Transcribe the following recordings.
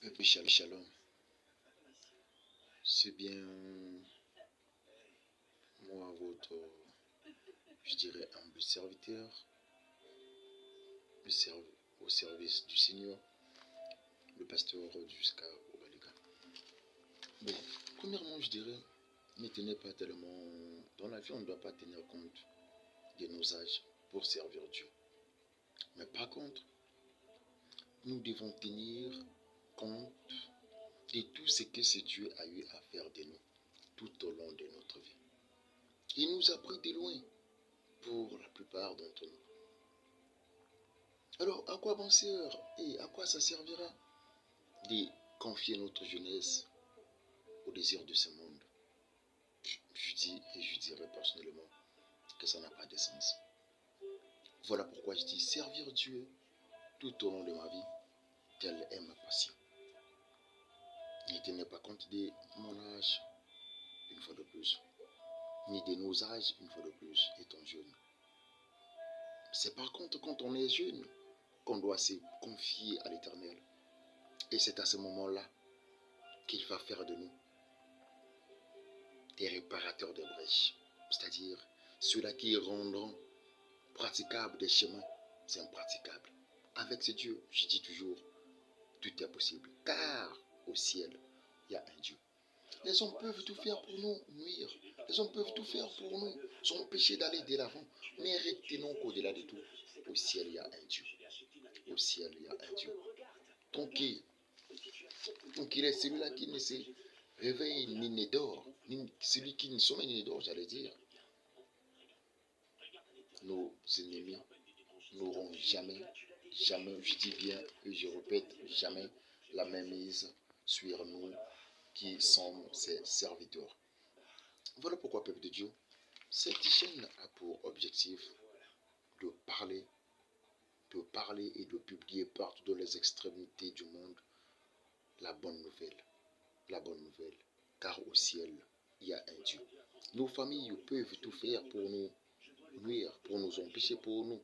Peuple Shalom, c'est bien moi, votre, je dirais, humble serviteur, au service du Seigneur, le pasteur jusqu'à Obalika. Bon, premièrement, je dirais, ne tenez pas tellement, dans la vie, on ne doit pas tenir compte de nos âges pour servir Dieu. Mais par contre, nous devons tenir compte de tout ce que ce Dieu a eu à faire de nous tout au long de notre vie. Il nous a pris de loin pour la plupart d'entre nous. Alors, à quoi bon sert et à quoi ça servira de confier notre jeunesse au désir de ce monde? Je dis et je dirais personnellement que ça n'a pas de sens. Voilà pourquoi je dis servir Dieu tout au long de ma vie, telle est ma passion. Ne tenez pas compte de mon âge, une fois de plus, ni de nos âges, une fois de plus, étant jeune. C'est par contre quand on est jeune qu'on doit se confier à l'Éternel. Et c'est à ce moment-là qu'il va faire de nous des réparateurs de brèches, c'est-à-dire ceux-là qui rendront praticables des chemins impraticables. Avec ce Dieu, je dis toujours, tout est possible, car au ciel, il y a un Dieu. Les hommes peuvent tout faire pour nous nuire, les hommes peuvent tout faire pour nous empêcher d'aller de l'avant, mais retenons qu'au-delà de tout, au ciel, il y a un Dieu. Au ciel, il y a un Dieu. Donc il est celui-là qui ne se réveille ni ne dort, celui qui ne sommeille ni ne dort, j'allais dire. Nos ennemis n'auront jamais, je dis bien et je répète, jamais la même mise sur nous qui sommes ses serviteurs. Voilà pourquoi, peuple de Dieu, cette chaîne a pour objectif de parler et de publier partout dans les extrémités du monde la bonne nouvelle, car au ciel, il y a un Dieu. Nos familles peuvent tout faire pour nous nuire, pour nous empêcher, pour nous,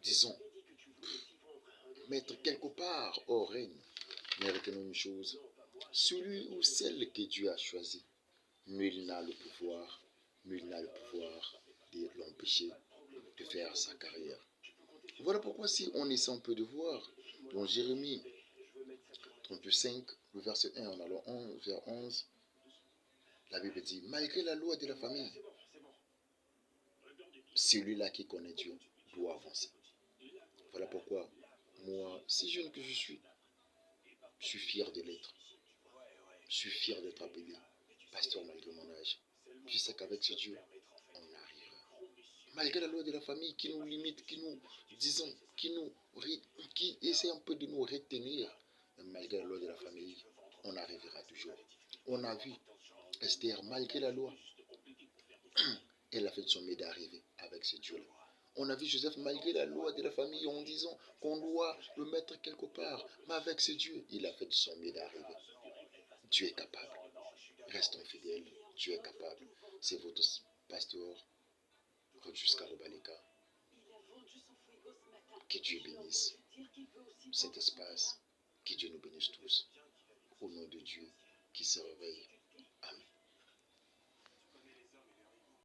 disons, mettre quelque part au règne. Mais retenons une chose, celui ou celle que Dieu a choisi, nul n'a le pouvoir de l'empêcher de faire sa carrière. Voilà pourquoi si on essaie un peu de voir, dans Jérémie 35, le verset 1, en allant 11, vers 11, la Bible dit, malgré la loi de la famille, celui-là qui connaît Dieu doit avancer. Voilà pourquoi, moi, si jeune que je suis fier de l'être. Je suis fier d'être appelé pasteur malgré mon âge. Je sais qu'avec ce Dieu, on arrivera. Malgré la loi de la famille qui nous limite, qui nous, disons, qui essaie un peu de nous retenir, malgré la loi de la famille, on arrivera toujours. On a vu Esther, malgré la loi, elle a fait de son mieux d'arriver avec ce Dieu-là. On a vu Joseph, malgré la loi de la famille, en disant qu'on doit le mettre quelque part. Mais avec ce Dieu, il a fait de son mieux d'arriver. Dieu est capable. Restons fidèles. Dieu est capable. C'est votre pasteur, jusqu'à Obalika. Que Dieu bénisse cet espace. Que Dieu nous bénisse tous. Au nom de Dieu qui se réveille.